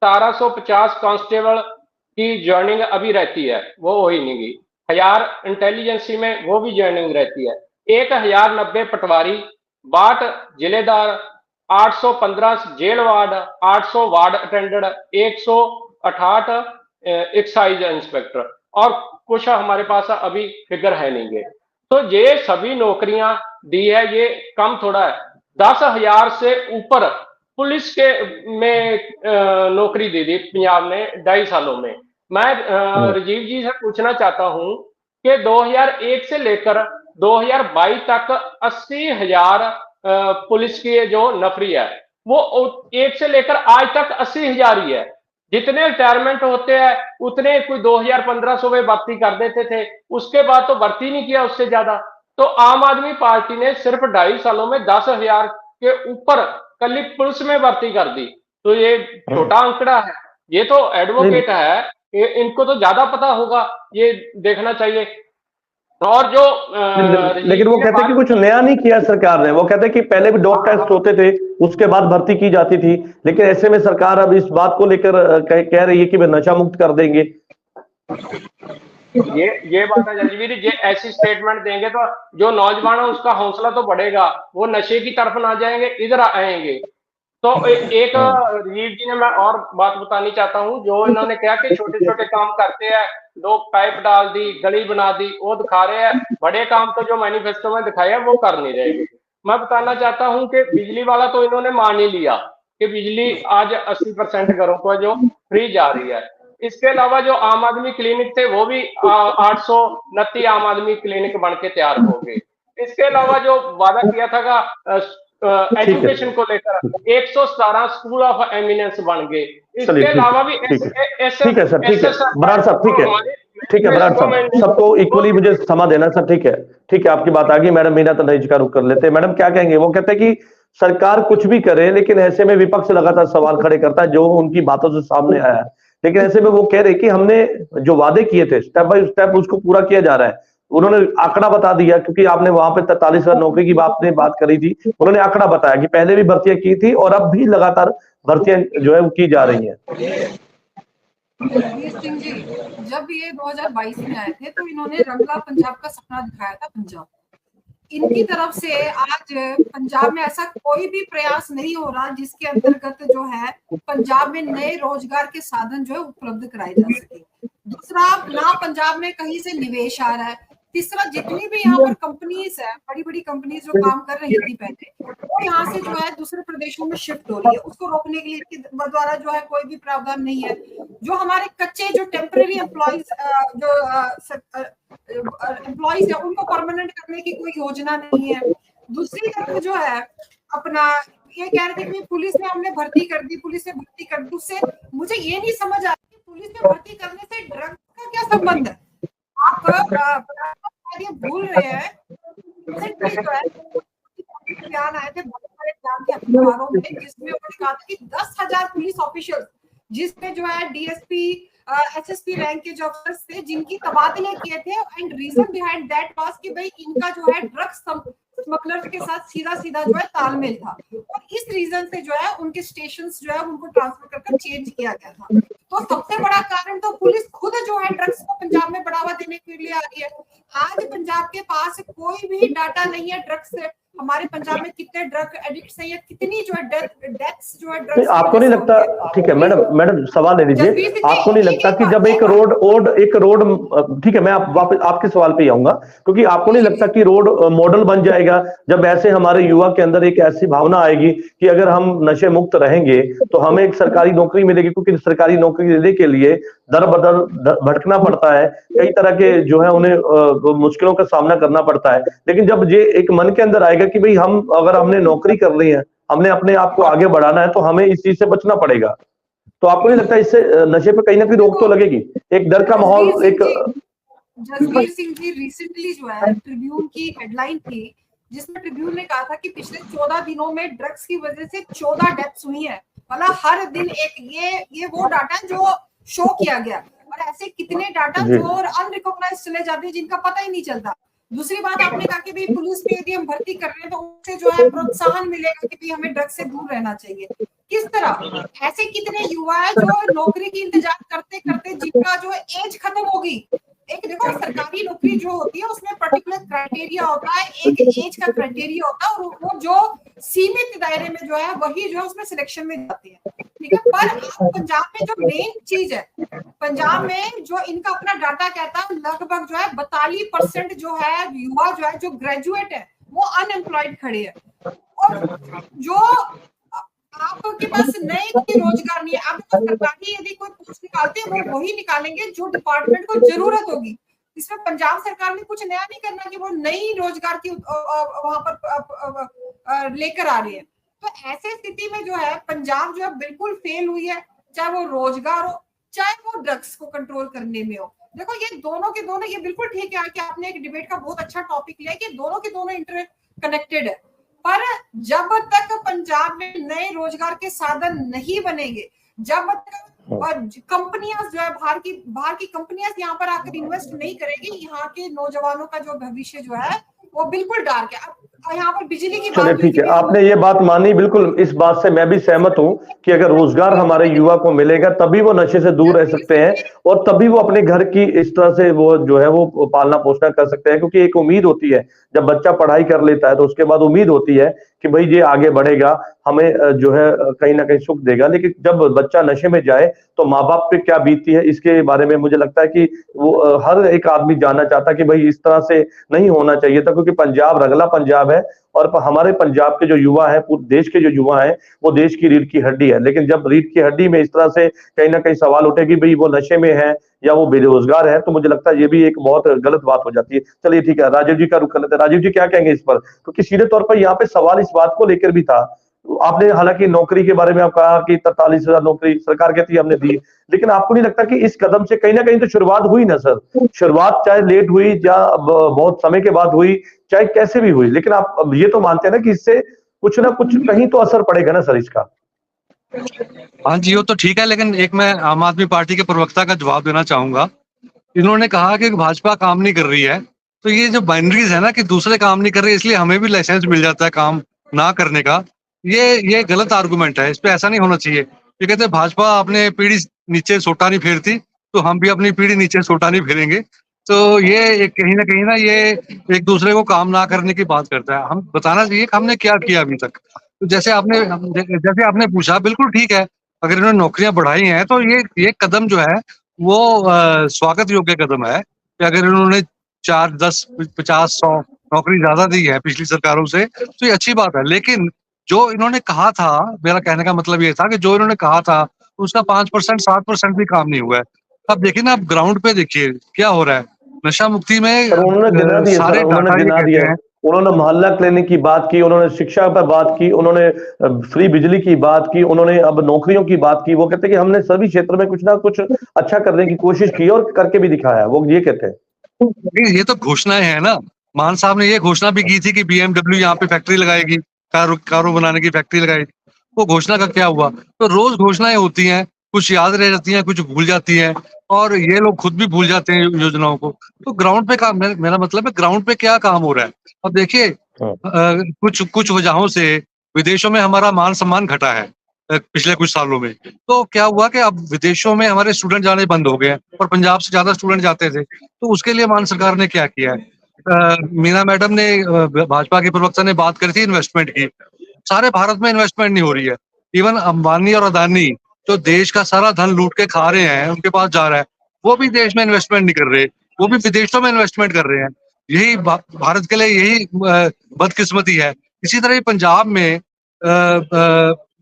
Speaker 2: 1750 कांस्टेबल की ज्वाइनिंग अभी रहती है, वो हो ही नहीं गई। 1000 इंटेलिजेंसी में वो भी ज्वाइनिंग रहती है। 1090 पटवारी, 62 जिलेदार, 815 jail ward, 800 ward attendant, 168 excise inspector, और कुछ हमारे पास अभी फिगर है नहीं गए। तो ये सभी नौकरियां दी है, ये कम थोड़ा है। 10,000 से ऊपर पुलिस के में नौकरी दे दी पंजाब ने 2.5 सालों में। मैं राजीव जी से पूछना चाहता हूं कि 2001 से लेकर 2022 तक 80,000 पुलिस की जो नौकरी है वो 1 से लेकर आज तक 80,000 ही है। जितने रिटायरमेंट होते हैं उतने, कोई 2,000-1,500 में भर्ती कर देते थे, उसके बाद तो भर्ती नहीं किया उससे ज्यादा। तो आम आदमी पार्टी ने सिर्फ 2.5 सालों में 10,000 के ऊपर कल पुलिस में भर्ती कर दी। तो ये छोटा आंकड़ा है, ये तो एडवोकेट है, इनको तो ज्यादा पता होगा, ये देखना चाहिए। और जो
Speaker 1: लेकिन वो कहते हैं कि कुछ नया नहीं किया सरकार ने। वो कहते हैं कि पहले भी डॉग टेस्ट होते थे, उसके बाद भर्ती की जाती थी, लेकिन ऐसे में सरकार अब इस बात को लेकर कह रही है कि वे नशा मुक्त कर देंगे।
Speaker 2: ये बात है जजवीर, ये ऐसी स्टेटमेंट देंगे तो जो नौजवान है उसका हौसला तो बढ़ेगा, वो नशे की तरफ ना जाएंगे, इधर आएंगे। तो एक राजीव जी ने मैं और बात बतानी चाहता हूँ, जो इन्होंने कहा कि छोटे छोटे काम करते हैं, लोग पाइप डाल दी, गली बना दी, वो दिखा रहे हैं, बड़े काम तो जो मैनिफेस्टो में दिखाया वो कर नहीं रहे। मैं बताना चाहता हूँ कि बिजली वाला तो इन्होंने मान ही लिया कि बिजली आज 80% घरों को जो फ्री जा रही है। इसके अलावा जो आम आदमी क्लिनिक थे वो भी 829 आम आदमी क्लिनिक बन के तैयार हो गए। इसके अलावा जो वादा किया था एजुकेशन को लेकर 117 स्कूल ऑफ एमिनेंस बन गए। इसके अलावा भी
Speaker 1: ठीक है सर, ठीक है बराड़ साहब, ठीक है बराड़ साहब, सबको इक्वली मुझे समा देना सर। ठीक है आपकी बात आ गई। मैडम मीना तनहाई का रुख कर लेते हैं। मैडम क्या कहेंगे? वो कहते हैं कि सरकार कुछ भी करे, लेकिन ऐसे में विपक्ष लगातार सवाल खड़े करता है, जो उनकी बातों से सामने आया है। लेकिन ऐसे में वो कह रहे कि हमने जो वादे किए थे स्टेप बाय स्टेप उसको पूरा किया जा रहा है। उन्होंने आंकड़ा बता दिया, क्योंकि आपने वहां पे 43,000 नौकरी की बात करी थी। उन्होंने आंकड़ा बताया कि पहले भी भर्तियां की थी और अब भी लगातार भर्तियां जो है वो की जा रही हैं।
Speaker 3: सिंह जी, जब ये 2022 में आए थे तो इन्होंने रंगला पंजाब का सपना दिखाया था। पंजाब इनकी तरफ से आज पंजाब में ऐसा कोई भी प्रयास नहीं हो रहा जिसके अंतर्गत जो है पंजाब में नए रोजगार के साधन जो है उपलब्ध कराए जा सके। दूसरा, ना पंजाब में कहीं से निवेश आ रहा है। तीसरा, जितनी भी यहाँ पर कंपनीज है, बड़ी बड़ी कंपनीज जो काम कर रही थी पहले, वो यहाँ से जो है दूसरे प्रदेशों में शिफ्ट हो रही है। उसको रोकने के लिए इसके द्वारा जो है कोई भी प्रावधान नहीं है। जो हमारे कच्चे जो टेम्पररी एम्प्लॉयज एम्प्लॉयज है उनको परमानेंट करने की कोई योजना नहीं है। दूसरी तरफ जो है अपना ये कह रहे थे कि पुलिस में हमने भर्ती कर दी, पुलिस में भर्ती कर दी। उससे मुझे ये नहीं समझ आ रहा कि पुलिस में भर्ती करने से ड्रग्स का क्या संबंध है। आप ये भूल रहे हैं जो है बयान आए थे बहुत सारे बयान के अखबारों में, जिसमें उन्होंने कहा था कि 10,000 पुलिस ऑफिशियल, जिसमें जो है डीएसपी एसएसपी रैंक के जो अफसर थे, जिनकी तबादले किए थे। And reason behind that was कि भाई इनका जो है ड्रग्स स्मगलर्स के साथ सीधा जो है तालमेल था, और इस रीजन से जो है उनके स्टेशंस जो है उनको ट्रांसफर कर चेंज किया गया था। तो सबसे बड़ा कारण तो पुलिस खुद जो है ड्रग्स को पंजाब में बढ़ावा देने के लिए आ रही है। आज पंजाब के पास कोई भी डाटा नहीं है ड्रग्स से, हमारे पंजाब में कितने ड्रग एडिक्ट्स हैं या कितनी जो है डेथ्स जो है ड्रग्स।
Speaker 1: आपको नहीं लगता? ठीक है मैडम सवाल ले लीजिए। आपको नहीं लगता कि जब एक रोड ठीक है, मैं वापस आपके सवाल पे आऊंगा, क्योंकि आपको नहीं लगता कि रोड मॉडल बन जाएगा जब ऐसे हमारे युवा के अंदर एक ऐसी भावना आएगी कि अगर हम नशे मुक्त रहेंगे तो हमें एक सरकारी नौकरी मिलेगी, क्योंकि सरकारी नौकरी लेने के लिए दर बदर भटकना पड़ता है, कई तरह के जो है उन्हें मुश्किलों का सामना करना पड़ता है। लेकिन जब ये एक मन के अंदर आएगा कि भाई अगर हमने नौकरी कर ली है, हमने अपने आप को आगे बढ़ाना है, तो हमें इस चीज से बचना पड़ेगा। तो आपको नहीं लगता इससे नशे पे कहीं ना कहीं रोक तो लगेगी? एक डर का माहौल।
Speaker 3: जसबीर सिंह जी, रिसेंटली जो है ट्रिब्यून की हेडलाइन थी, जिसमें ट्रिब्यून ने कहा था कि पिछले 14 दिनों में ड्रग्स की वजह से 14 डेथ्स हुई है। मतलब हर दिन एक ये वो डाटा जो शो किया गया, और ऐसे कितने डाटा जो अनरिकॉग्नाइज्ड चले जाते हैं जिनका पता ही नहीं चलता। दूसरी बात, आपने कहा कि भाई पुलिस में यदि हम भर्ती कर रहे हैं तो उससे जो है प्रोत्साहन मिलेगा कि भाई हमें ड्रग्स से दूर रहना चाहिए। किस तरह? ऐसे कितने युवा है जो नौकरी की इंतजार करते करते जिनका जो एज खत्म होगी। एक देखो, सरकारी नौकरी जो होती है उसमें पर्टिकुलर क्राइटेरिया होता है, एक एज का क्राइटेरिया होता है, और वो जो सीमित दायरे में जो है वही जो है उसमें सिलेक्शन में जाती है। ठीक है, पर पंजाब में जो मेन चीज है, पंजाब में जो इनका अपना डाटा कहता है लगभग जो है 42% जो है युवा जो है जो ग्रेजुएट है वो अनएम्प्लॉयड खड़े हैं, और जो आपके पास नए कोई रोजगार नहीं है। आप तो सरकारी यदि कोई पोस्ट निकालते हैं वो वही निकालेंगे जो डिपार्टमेंट को जरूरत होगी। इसमें पंजाब सरकार ने कुछ नया नहीं करना कि वो नई रोजगार की वहां पर लेकर आ रही है। तो ऐसे स्थिति में जो है पंजाब जो है बिल्कुल फेल हुई है, चाहे वो रोजगार हो, चाहे वो ड्रग्स को कंट्रोल करने में हो। देखो, ये दोनों के दोनों, ये बिल्कुल ठीक है कि आपने एक डिबेट का बहुत अच्छा टॉपिक लिया कि दोनों के दोनों इंटर कनेक्टेड है। पर जब तक पंजाब में नए रोजगार के साधन नहीं बनेंगे, जब तक और कंपनियां जो है बाहर की कंपनियां यहाँ पर आकर इन्वेस्ट नहीं करेगी। यहाँ के नौजवानों का जो भविष्य जो है वो बिल्कुल डार्क है। अब यहाँ पर बिजली की
Speaker 1: चलिए
Speaker 3: बात
Speaker 1: ठीक है, आपने ये बात मानी, बिल्कुल इस बात से मैं भी सहमत हूं कि अगर रोजगार हमारे युवा को मिलेगा तभी वो नशे से दूर रह सकते हैं और तभी वो अपने घर की इस तरह से वो जो है वो पालना पोषण कर सकते हैं। क्योंकि एक उम्मीद होती है जब बच्चा पढ़ाई कर लेता है तो उसके बाद उम्मीद होती है कि भाई ये आगे बढ़ेगा, हमें जो है कहीं ना कहीं सुख देगा। लेकिन जब बच्चा नशे में जाए तो माँ बाप पे क्या बीतती है, इसके बारे में मुझे लगता है कि वो हर एक आदमी जानना चाहता है कि भाई इस तरह से नहीं होना चाहिए था। क्योंकि पंजाब रगला पंजाब है और हमारे पंजाब के जो युवा है, पूरे देश के जो युवा है, वो देश की रीढ़ की हड्डी है। लेकिन जब रीढ़ की हड्डी में इस तरह से कहीं ना कहीं सवाल उठे कि भाई वो नशे में है या वो बेरोजगार है, तो मुझे लगता है ये भी एक बहुत गलत बात हो जाती है। चलिए ठीक है, राजीव जी का रुख कर लेते हैं। राजीव जी क्या कहेंगे इस पर? क्योंकि सीधे तौर पर यहाँ पे सवाल इस बात को लेकर भी था। आपने हालांकि नौकरी के बारे में आप कहा कि 43,000 नौकरी सरकार कहती है हमने दी, लेकिन आपको नहीं लगता कि इस कदम से कहीं ना कहीं तो शुरुआत हुई ना सर? शुरुआत चाहे लेट हुई या बहुत समय के बाद हुई, चाहे कैसे भी हुई, लेकिन आप अब ये तो मानते हैं ना कि इससे कुछ ना कुछ कहीं तो असर पड़ेगा ना सर इसका?
Speaker 4: हाँ जी, वो तो ठीक है, लेकिन एक मैं आम आदमी पार्टी के प्रवक्ता का जवाब देना चाहूंगा। इन्होंने कहा कि भाजपा काम नहीं कर रही है, तो ये जो बाइनरीज है ना कि दूसरे काम नहीं कर रहे इसलिए हमें भी लाइसेंस मिल जाता है काम ना करने का, ये गलत आर्गुमेंट है। इस पे ऐसा नहीं होना चाहिए। ये कहते हैं भाजपा अपने पीढ़ी नीचे सोटा नहीं फेरती, तो हम भी अपनी पीढ़ी नीचे सोटा नहीं फेरेंगे। तो ये कहीं ना ये एक दूसरे को काम ना करने की बात करता है। हम बताना चाहिए कि हमने क्या किया अभी तक। तो जैसे आपने पूछा, बिल्कुल ठीक है, अगर इन्होंने नौकरियां बढ़ाई हैं तो ये कदम जो है वो स्वागत योग्य कदम है कि अगर इन्होंने 4, 10, 50, 100 नौकरी ज्यादा दी है पिछली सरकारों से, तो ये अच्छी बात है। लेकिन जो इन्होंने कहा था, मेरा कहने का मतलब ये था कि जो इन्होंने कहा था उसका 5%, 7% भी काम नहीं हुआ है। अब देखिए ना, आप ग्राउंड पे देखिए क्या हो रहा है। नशा मुक्ति में
Speaker 1: सर उन्होंने गिना दिए,
Speaker 4: सारे
Speaker 1: सर उन्होंने
Speaker 4: डाटा ये
Speaker 1: गिना
Speaker 4: कहते
Speaker 1: दिया,
Speaker 4: हैं।
Speaker 1: उन्होंने मोहल्ला क्लिनिक की बात की, उन्होंने शिक्षा पर बात की, उन्होंने फ्री बिजली की बात की, उन्होंने अब नौकरियों की बात की। वो कहते हैं कि हमने सभी क्षेत्र में कुछ ना कुछ अच्छा करने की कोशिश की और करके भी दिखाया, वो ये कहते हैं।
Speaker 4: ये तो घोषणाएं हैं ना। मान साहब ने ये घोषणा भी की थी कि BMW यहाँ पे फैक्ट्री लगाएगी, कारों बनाने की फैक्ट्री लगाएगी। वो घोषणा का क्या हुआ? तो रोज घोषणाएं होती हैं, कुछ याद रह जाती हैं, कुछ भूल जाती हैं, और ये लोग खुद भी भूल जाते हैं योजनाओं को। तो ग्राउंड पे काम, मेरा मतलब है ग्राउंड पे क्या काम हो रहा है। अब देखिए, कुछ कुछ वजहों से विदेशों में हमारा मान सम्मान घटा है पिछले कुछ सालों में। तो क्या हुआ कि अब विदेशों में हमारे स्टूडेंट जाने बंद हो गए हैं और पंजाब से ज्यादा स्टूडेंट जाते थे। तो उसके लिए मान सरकार ने क्या किया है? मीना मैडम ने, भाजपा के प्रवक्ता ने बात करी थी इन्वेस्टमेंट की। सारे भारत में इन्वेस्टमेंट नहीं हो रही है। इवन अंबानी और अदानी जो देश का सारा धन लूट के खा रहे हैं, उनके पास जा रहा है, वो भी देश में इन्वेस्टमेंट नहीं कर रहे, वो भी विदेशों में इन्वेस्टमेंट कर रहे हैं। यही भारत के लिए यही बदकिस्मती है। इसी तरह पंजाब में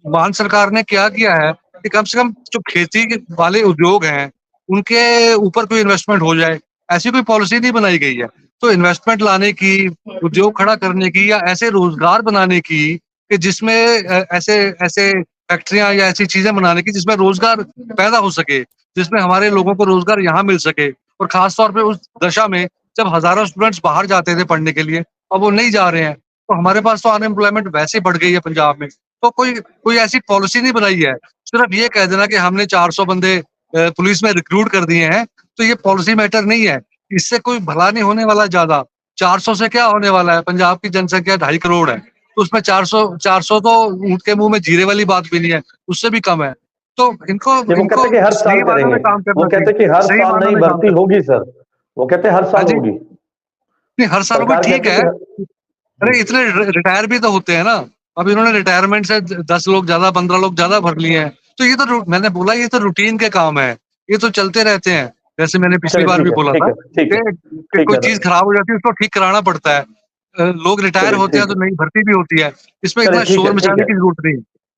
Speaker 4: मान सरकार ने क्या किया है कि कम से कम जो खेती वाले उद्योग हैं उनके ऊपर कोई इन्वेस्टमेंट हो जाए, ऐसी कोई पॉलिसी नहीं बनाई गई है। तो इन्वेस्टमेंट लाने की, उद्योग खड़ा करने की, या ऐसे रोजगार बनाने की कि जिसमें ऐसे ऐसे फैक्ट्रियां या ऐसी चीजें बनाने की जिसमें रोजगार पैदा हो सके, जिसमें हमारे लोगों को रोजगार यहाँ मिल सके। और खासतौर पे उस दशा में जब हजारों स्टूडेंट्स बाहर जाते थे पढ़ने के लिए, अब वो नहीं जा रहे हैं, तो हमारे पास तो अनएम्प्लॉयमेंट वैसे बढ़ गई है पंजाब में। तो कोई ऐसी पॉलिसी नहीं बनाई है। सिर्फ ये कह देना कि हमने 400 बंदे पुलिस में रिक्रूट कर दिए हैं, तो ये पॉलिसी मैटर नहीं है। इससे कोई भला नहीं होने वाला। ज्यादा 400 से क्या होने वाला है? पंजाब की जनसंख्या 2.5 करोड़ है, तो उसमें 400 तो ऊंट के मुंह में जीरे वाली बात भी नहीं है, उससे भी कम है। तो इनको
Speaker 1: वो कहते हैं कि हर साल करेंगे, वो कहते हैं कि हर साल नई भर्ती होगी सर, वो कहते हैं हर साल होगी।
Speaker 4: नहीं, हर साल भी ठीक है। अरे इतने रिटायर भी तो होते हैं ना। अब इन्होंने रिटायरमेंट से 10 लोग ज्यादा, 15 लोग ज्यादा भर लिए हैं। तो ये तो मैंने बोला, ये तो रूटीन के काम है, ये तो चलते रहते हैं। जैसे मैंने पिछली बार भी बोला था कि कोई चीज खराब हो जाती है उसको ठीक कराना पड़ता है। लोग रिटायर होते हैं तो नई भर्ती भी होती है, इसमें इतना शोर मचाने की जरूरत नहीं।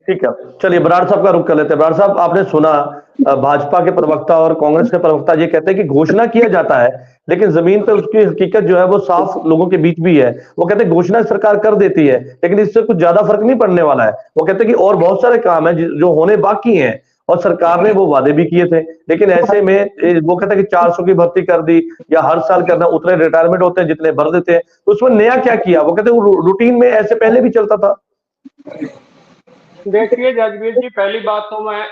Speaker 1: ठीक है, चलिए बराड़ साहब का रुख कर लेते हैं। बराड़ साहब, आपने सुना भाजपा के प्रवक्ता और कांग्रेस के प्रवक्ता ये कहते हैं कि घोषणा किया जाता है, लेकिन जमीन पे उसकी हकीकत जो है वो साफ लोगों के बीच भी है। वो कहते हैं घोषणा सरकार कर देती है, लेकिन इससे कुछ ज्यादा फर्क नहीं पड़ने वाला है। वो कहते हैं कि और बहुत सारे काम है जो होने बाकी हैं, और सरकार ने वो वादे भी किए थे। लेकिन ऐसे में वो कहते हैं कि 400 की भर्ती कर दी या हर साल करना, उतने रिटायरमेंट होते हैं जितने भर देते हैं, तो उसमें नया क्या किया? वो कहते हैं रूटीन में ऐसे पहले भी चलता था।
Speaker 2: देखिए जजवीर जी, पहली बात तो मैं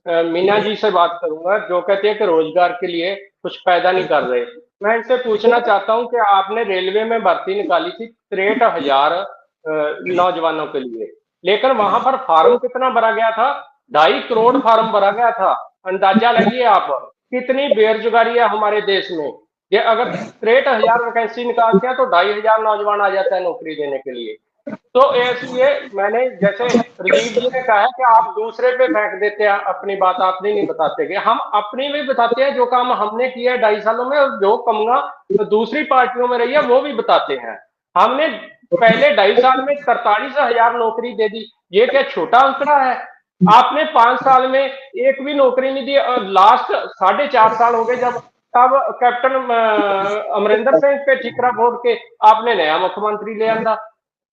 Speaker 2: मीना जी से बात करूंगा, जो कहते हैं कि रोजगार के लिए कुछ पैदा नहीं कर रहे। मैं इनसे पूछना चाहता हूं कि आपने रेलवे में भर्ती निकाली थी 63,000 नौजवानों के लिए, लेकिन वहां पर फार्म कितना भरा गया था? 2.5 करोड़ फार्म भरा गया था। अंदाजा लगाइए आप कितनी बेरोजगारी है हमारे देश में। ये अगर 63,000 वैकेंसी निकालते हैं तो 2,500 नौजवान आ जाता है नौकरी देने के लिए। तो इसलिए मैंने, जैसे राजीव जी ने कहा है कि आप दूसरे पे फेंक देते हैं अपनी बात, अपनी नहीं बताते कि हम अपनी भी बताते हैं, जो काम हमने किया है 2.5 सालों में, और जो कमगा तो दूसरी पार्टियों में रही है वो भी बताते हैं। हमने पहले 2.5 साल में 43,000 नौकरी दे दी। ये क्या छोटा आंकड़ा है? आपने 5 साल में एक भी नौकरी नहीं दी, और लास्ट 4.5 साल हो गए जब तब कैप्टन अमरिंदर सिंह पे ठिकरा फोड़ के आपने नया मुख्यमंत्री ले आंदा।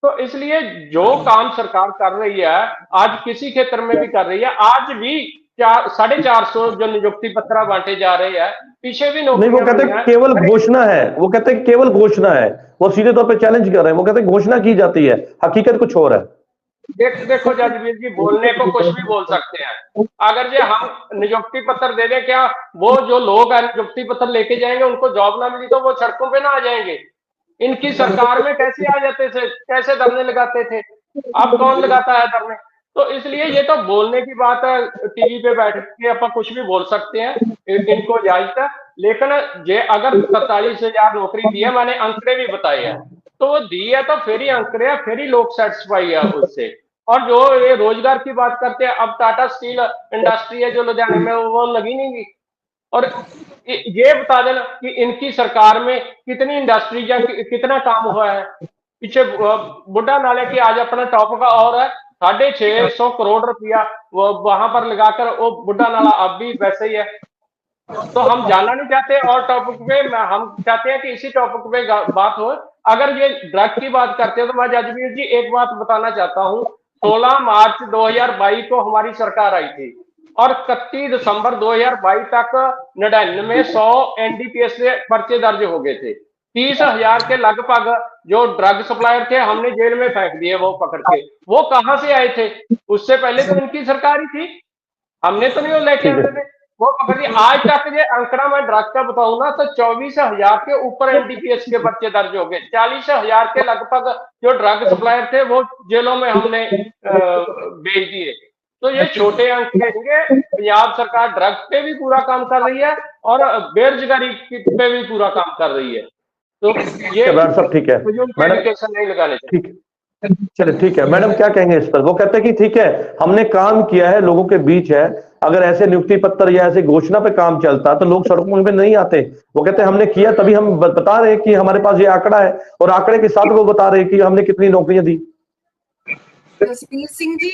Speaker 2: तो इसलिए जो काम सरकार कर रही है, आज किसी क्षेत्र में भी कर रही है, आज भी 450 जो नियुक्ति पत्र बांटे जा रहे हैं, पीछे भी
Speaker 1: नहीं, वो कहते हैं केवल घोषणा है, वो कहते हैं केवल घोषणा है, वो सीधे तौर पे चैलेंज कर रहे हैं। वो कहते हैं घोषणा की जाती है, हकीकत कुछ और है।
Speaker 2: देखो जजवीर जी, बोलने को कुछ भी बोल सकते हैं। अगर जे हम नियुक्ति पत्र दे दें, क्या वो जो लोग नियुक्ति पत्र लेके जाएंगे उनको जॉब ना मिली तो वो सड़कों पे ना आ जाएंगे? इनकी सरकार में कैसे आ जाते थे, कैसे धरने लगाते थे? अब कौन लगाता है धरने? तो इसलिए ये तो बोलने की बात है, टीवी पे बैठ के अपन कुछ भी बोल सकते हैं, इनको इजाजत है। लेकिन ये अगर 47,000 नौकरी दी है, मैंने आंकड़े भी बताए हैं, तो वो दी है तो फिर ही आंकड़े है, फिर ही लोग सेटिस्फाई है उससे। और जो ये रोजगार की बात करते हैं, अब टाटा स्टील इंडस्ट्री है जो लुधियाने में, वो लगी नहीं। और ये बता देना कि इनकी सरकार में कितनी इंडस्ट्री या कितना काम हुआ है। पीछे बुड्ढा नाले की आज अपना टॉप का और है 650 करोड़ रुपया वो वहां पर लगाकर, वो बुड्ढा नाला अब भी वैसे ही है। तो हम जानना नहीं चाहते और टॉपिक पे, हम चाहते हैं कि इसी टॉपिक पे बात हो। अगर ये ड्रग की बात करते हैं तो मैं जजवीर जी एक बात बताना चाहता हूँ। 16 मार्च 2022 को हमारी सरकार आई थी और 31 दिसंबर 2022 तक 99-100 एनडीपीएस से पर्चे दर्ज हो गए थे। 30,000 के लगभग जो ड्रग सप्लायर थे हमने जेल में फेंक दिए वो पकड़ के। वो कहां से आए थे? उससे पहले तो इनकी सरकार ही थी, हमने तो नहीं वो लेके आते थे, वो पकड़ दिए। आज तक ये आंकड़ा मैं ड्रग का बताऊं ना तो 24,000 के ऊपर एनडीपीएस के पर्चे दर्ज हो गए। 40,000 के लगभग जो ड्रग सप्लायर थे वो जेलों में हमने भेज दिए। तो ये छोटे अंक कहेंगे। पंजाब सरकार ड्रग्स पे भी पूरा काम कर रही है और बेरोजगारी पे भी पूरा काम कर रही है। तो ये
Speaker 1: सब ठीक है
Speaker 2: मैडम, नहीं लगाने चाहिए।
Speaker 1: ठीक है, चलिए ठीक है मैडम, क्या कहेंगे इस पर? वो कहते हैं कि ठीक है, हमने काम किया है, लोगों के बीच है, अगर ऐसे नियुक्ति पत्र या ऐसे घोषणा पे काम चलता तो लोग सड़कों पे नहीं आते। वो कहते हैं हमने किया, तभी हम बता रहे हैं कि हमारे पास ये आंकड़ा है, और आंकड़े के साथ वो बता रहे हैं कि हमने कितनी नौकरियां दी।
Speaker 3: जसबीर सिंह जी,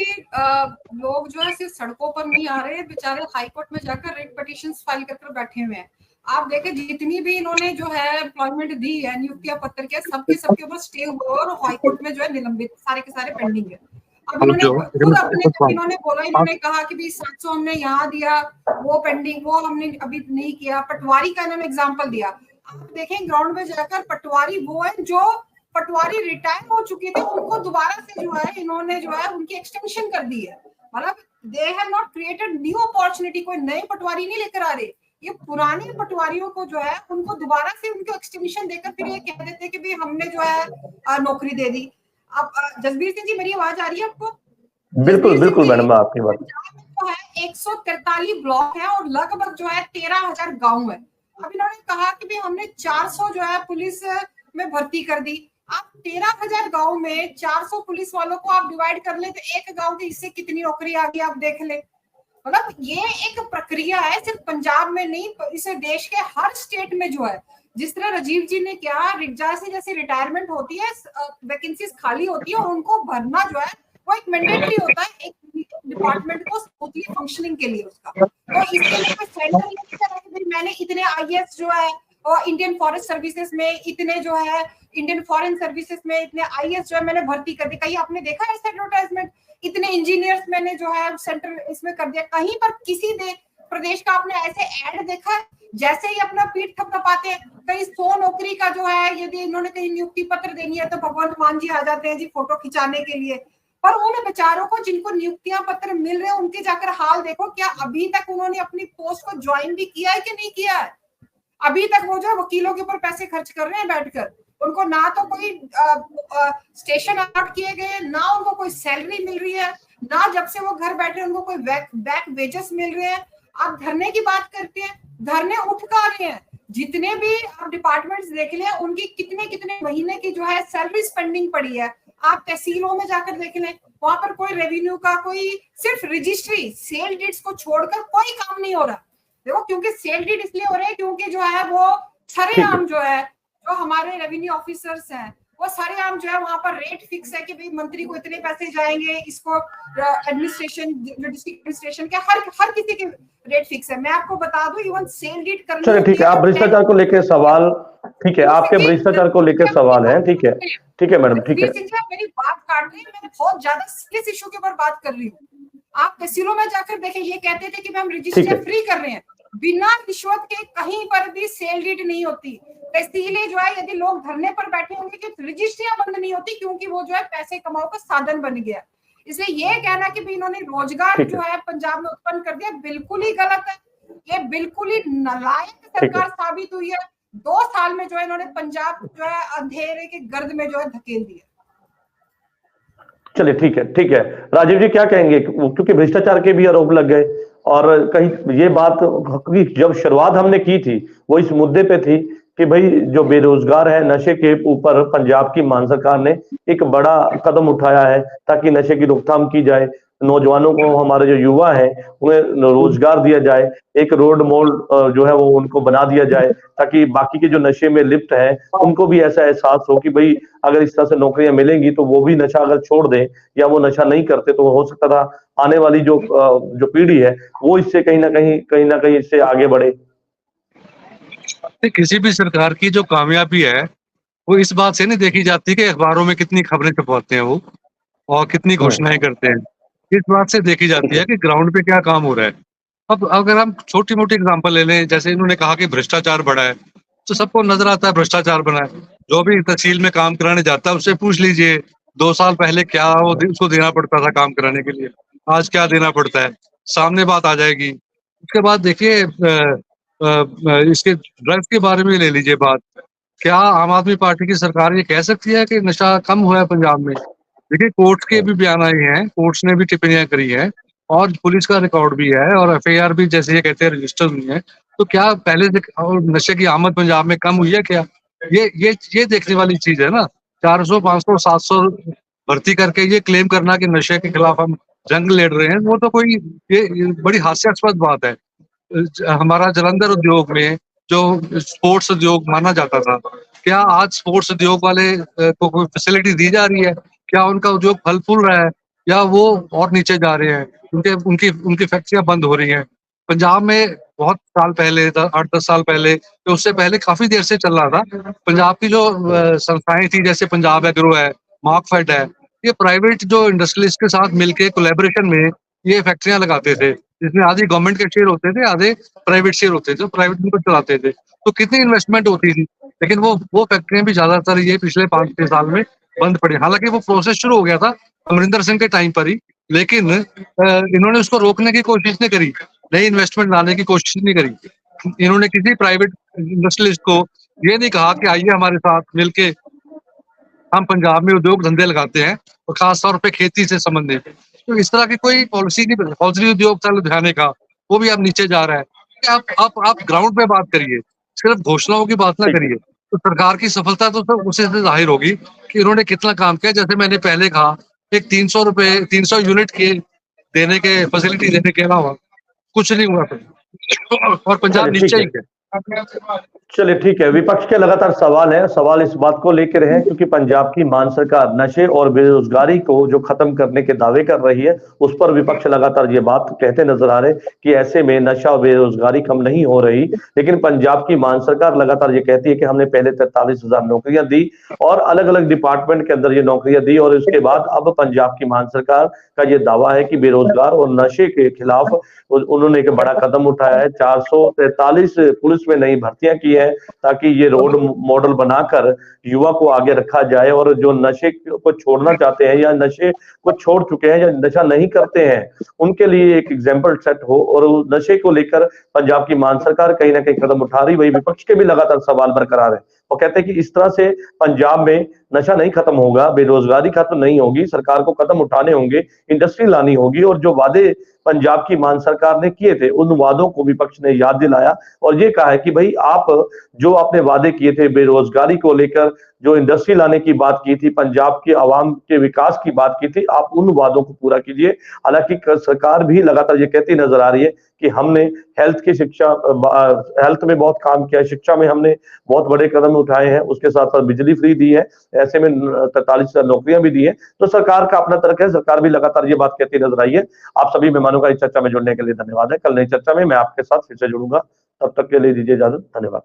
Speaker 3: लोग जो है सिर्फ सड़कों पर नहीं आ रहे, बेचारे हाईकोर्ट में जाकर रेट पिटीशंस फाइल कर बैठे हुए हैं। आप देखें जितनी भी इन्होंने जो है एम्प्लॉयमेंट दी है नियुक्तियां पत्र के, सबके ऊपर स्टे हुआ और हाईकोर्ट में जो है निलंबित सारे के सारे पेंडिंग है। अब इन्होंने खुद अपने इन्होंने बोला, इन्होंने कहा कि भी 700 हमने यहाँ दिया, वो पेंडिंग, वो हमने अभी नहीं किया। पटवारी का इन्होंने एग्जाम्पल दिया। आप देखें ग्राउंड में जाकर, पटवारी वो है जो पटवारी रिटायर हो चुके थे, उनको दोबारा से जो है इन्होंने जो है उनकी एक्सटेंशन कर दी है। मतलब they have not created new opportunity, कोई नए पटवारी नहीं लेकर आ रहे, ये पुराने पटवारियों को जो है उनको दोबारा से उनको एक्सटेंशन देकर फिर ये कह देते कि भी हमने जो है नौकरी दे दी। अब जसबीर सिंह जी, मेरी आवाज आ रही है आपको?
Speaker 1: बिल्कुल बिल्कुल मैडम, आपकी बात
Speaker 3: जो है 143 ब्लॉक है और लगभग जो है 13,000 गांव है। अब इन्होंने कहा कि भी हमने 400 जो है पुलिस में भर्ती कर दी। आप 13,000 गांव में 400 पुलिस वालों को आप डिवाइड कर ले तो एक गांव के हिस्से कितनी नौकरी आ गई आप देख ले। मतलब ये एक प्रक्रिया है, सिर्फ पंजाब में नहीं, इसे देश के हर स्टेट में जो है, जिस तरह राजीव जी ने क्या जैसे रिटायरमेंट होती है, वैकेंसीज खाली होती है और उनको भरना जो है वो एक मैंडेटरी होता है एक डिपार्टमेंट को स्मूथली फंक्शनिंग के लिए उसका। तो इसके लिए सेंटर मैंने इतने आईएएस जो है और इंडियन फॉरेस्ट सर्विसेज में इतने जो है, इंडियन फॉरेन सर्विसेज में इतने आईएएस जो है मैंने भर्ती कर दी। कहीं आपने देखा है एडवर्टाइजमेंट? इतने इंजीनियर्स मैंने जो है सेंटर इसमें कर दिया। कहीं पर किसी प्रदेश का आपने ऐसे ऐड देखा है? जैसे ही अपना पीठ थपथपाते हैं, कहीं 100 नौकरी का जो है यदि इन्होंने कहीं नियुक्ति पत्र देनी है तो भगवंत मान जी आ जाते हैं जी फोटो खिंचाने के लिए। पर उन बेचारों को जिनको नियुक्तियां पत्र मिल रहे हैं उनके जाकर हाल देखो, क्या अभी तक उन्होंने अपनी पोस्ट को ज्वाइन भी किया है कि नहीं किया है? अभी तक वो जो वकीलों के ऊपर पैसे खर्च कर रहे हैं बैठकर, उनको ना तो कोई स्टेशन अलॉट किए गए, ना उनको कोई सैलरी मिल रही है, ना जब से वो घर बैठे उनको कोई बैक वेजेस मिल रहे हैं। आप धरने की बात करते हैं, धरने उठ का रहे हैं। जितने भी आप डिपार्टमेंट्स देख लें उनकी कितने कितने महीने की जो है सैलरी स्पेंडिंग पड़ी है। आप तहसीलों में जाकर देख लें, वहां पर कोई रेवेन्यू का कोई सिर्फ रजिस्ट्री सेल डीड्स को छोड़कर कोई काम नहीं हो रहा। देखो, क्योंकि सेल डीड इसलिए हो रहे हैं क्योंकि जो है वो सरेआम जो है, जो हमारे रेवेन्यू ऑफिसर्स हैं वो सरेआम जो है वहां पर रेट फिक्स है कि भाई मंत्री को इतने पैसे जाएंगे, इसको एडमिनिस्ट्रेशन जो डिस्ट्रिक्ट एडमिनिस्ट्रेशन के हर किसी के रेट फिक्स है। मैं आपको बता दूं, इवन सेल डीड करने,
Speaker 1: चलिए ठीक है, आप भ्रष्टाचार को लेकर सवाल, ठीक है, आपके भ्रष्टाचार को लेकर सवाल है, ठीक है, ठीक है मैडम, ठीक है।
Speaker 3: मेरी बात काट रही है, मैं बहुत ज्यादा सीरियस इशू के ऊपर बात कर रही हूँ। आप तहसीलों में जाकर देखें, ये कहते थे कि हम रजिस्टर फ्री कर रहे हैं, बिना रिश्वत के कहीं पर भी सेल डीड नहीं होती। तहसीलें जो है, यदि लोग धरने पर बैठे होंगे कि रजिस्ट्रियां बंद नहीं होती, क्योंकि वो जो है पैसे कमाओ का साधन बन गया। इसलिए ये कहना कि भी इन्होंने रोजगार जो है पंजाब में उत्पन्न कर दिया, बिल्कुल ही गलत है। ये बिल्कुल ही नालायक सरकार साबित हुई है। 2 साल में जो है इन्होंने पंजाब जो है अंधेरे के गर्द में जो है धकेल दिया।
Speaker 1: चलिए ठीक है, ठीक है। राजीव जी क्या कहेंगे, क्योंकि भ्रष्टाचार के भी आरोप लग गए और कहीं ये बात जब शुरुआत हमने की थी वो इस मुद्दे पे थी कि भाई जो बेरोजगार है, नशे के ऊपर पंजाब की मान सरकार ने एक बड़ा कदम उठाया है ताकि नशे की रोकथाम की जाए, नौजवानों को, हमारे जो युवा हैं उन्हें रोजगार दिया जाए, एक रोड मोल जो है वो उनको बना दिया जाए ताकि बाकी के जो नशे में लिप्त हैं उनको भी ऐसा एहसास हो कि भाई अगर इस तरह से नौकरियां मिलेंगी तो वो भी नशा अगर छोड़ दें या वो नशा नहीं करते तो हो सकता था आने वाली जो पीढ़ी है वो इससे कहीं ना कहीं इससे आगे बढ़े।
Speaker 4: किसी भी सरकार की जो कामयाबी है वो इस बात से नहीं देखी जाती कि अखबारों में कितनी खबरें छपवाते हैं वो और कितनी घोषणाएं करते हैं, इस बात से देखी जाती है कि ग्राउंड पे क्या काम हो रहा है। अब अगर हम छोटी मोटी एग्जांपल ले लें, जैसे इन्होंने कहा कि भ्रष्टाचार बढ़ा है, तो सबको नजर आता है भ्रष्टाचार बढ़ा है। जो भी तहसील में काम कराने जाता है उससे पूछ लीजिए 2 साल पहले क्या वो उसको देना पड़ता था काम कराने के लिए, आज क्या देना पड़ता है, सामने बात आ जाएगी। उसके बाद देखिए इसके ड्रग्स के बारे में ले लीजिए बात, क्या आम आदमी पार्टी की सरकार ये कह सकती है कि नशा कम हुआ है पंजाब में? देखिए कोर्ट के भी बयान आए हैं, कोर्ट्स ने भी टिप्पणियां करी है और पुलिस का रिकॉर्ड भी है और एफआईआर भी जैसे ये कहते हैं रजिस्टर हुई है। तो क्या पहले से नशे की आमद पंजाब में कम हुई है क्या? ये देखने वाली चीज है ना। 400 500 700 भर्ती करके ये क्लेम करना कि नशे के खिलाफ हम जंग लड़ रहे हैं, वो तो कोई ये बड़ी हास्यास्पद बात है। हमारा जलंधर उद्योग में जो स्पोर्ट्स उद्योग माना जाता था, क्या आज स्पोर्ट्स उद्योग वाले को कोई फैसिलिटी दी जा रही है? क्या उनका उद्योग फल फूल रहा है या वो और नीचे जा रहे हैं? उनकी फैक्ट्रियां बंद हो रही हैं। पंजाब में बहुत साल पहले 8-10 साल पहले, तो उससे पहले काफी देर से चल रहा था। पंजाब की जो संस्थाएं थी जैसे पंजाब एग्रो है, मार्कफेड है, ये प्राइवेट जो इंडस्ट्रियलिस्ट के साथ मिलकर कोलैबोरेशन में ये फैक्ट्रियां लगाते थे, जिसमें आधे गवर्नमेंट के शेयर होते थे, आधे प्राइवेट शेयर होते थे, प्राइवेट उनको चलाते थे। तो कितनी इन्वेस्टमेंट होती थी, लेकिन वो फैक्ट्रियां भी ज्यादातर ये पिछले 5-6 साल में बंद पड़ी। हालांकि वो प्रोसेस शुरू हो गया था अमरिंदर सिंह के टाइम पर ही, लेकिन इन्होंने उसको रोकने की कोशिश नहीं करी, नई इन्वेस्टमेंट लाने की कोशिश नहीं करी। इन्होंने किसी प्राइवेट इंडस्ट्रियलिस्ट को ये नहीं कहा कि आइए हमारे साथ मिलके हम पंजाब में उद्योग धंधे लगाते हैं और खासतौर पे खेती से संबंधित। तो इस तरह की कोई पॉलिसी नहीं, हौजरी उद्योग चल लुधियाने का वो भी अब नीचे जा रहा है। आप ग्राउंड पे बात करिए, सिर्फ घोषणाओं की बात ना करिए। तो सरकार की सफलता तो उसी से जाहिर होगी कि इन्होंने कितना काम किया। जैसे मैंने पहले कहा, एक 300 यूनिट के देने के फैसिलिटी देने के अलावा कुछ नहीं हुआ और पंजाब नीचे ही है।
Speaker 1: चलिए ठीक है, विपक्ष के लगातार सवाल है, सवाल इस बात को लेकर है क्योंकि पंजाब की मान सरकार नशे और बेरोजगारी को जो खत्म करने के दावे कर रही है उस पर विपक्ष लगातार ये बात कहते नजर आ रहे कि ऐसे में नशा और बेरोजगारी कम नहीं हो रही। लेकिन पंजाब की मान सरकार लगातार ये कहती है कि हमने पहले 43,000 नौकरियां दी और अलग अलग डिपार्टमेंट के अंदर ये नौकरियां दी और उसके बाद अब पंजाब की मान सरकार का ये दावा है कि बेरोजगार और नशे के खिलाफ उन्होंने एक बड़ा कदम उठाया है। 443 पुलिस पुलिस में नई भर्तियां की हैं ताकि ये रोल मॉडल बनाकर युवा को आगे रखा जाए, और जो नशे को छोड़ना चाहते हैं या नशे को छोड़ चुके हैं या नशा नहीं करते हैं उनके लिए एक एग्जाम्पल सेट हो। और नशे को लेकर पंजाब की मान सरकार कहीं ना कहीं कदम उठा रही, वही विपक्ष के भी लगातार सवाल बरकरार है। वो कहते हैं कि इस तरह से पंजाब में नशा नहीं खत्म होगा, बेरोजगारी खत्म नहीं होगी, सरकार को कदम उठाने होंगे, इंडस्ट्री लानी होगी। और जो वादे पंजाब की मान सरकार ने किए थे उन वादों को विपक्ष ने याद दिलाया और ये कहा है कि भाई आप जो आपने वादे किए थे बेरोजगारी को लेकर, जो इंडस्ट्री लाने की बात की थी, पंजाब के आवाम के विकास की बात की थी, आप उन वादों को पूरा कीजिए। हालांकि सरकार भी लगातार ये कहती नजर आ रही है कि हमने हेल्थ की शिक्षा, हेल्थ में बहुत काम किया है, शिक्षा में हमने बहुत बड़े कदम उठाए हैं, उसके साथ साथ बिजली फ्री दी है, ऐसे में 43,000 नौकरियां भी दी है। तो सरकार का अपना तर्क है, सरकार भी लगातार ये बात कहती नजर आई है। आप सभी मेहमानों का इस चर्चा में जुड़ने के लिए धन्यवाद है। कल नई चर्चा में मैं आपके साथ फिर से जुड़ूंगा, तब तक के लिए दीजिए इजाजत। धन्यवाद।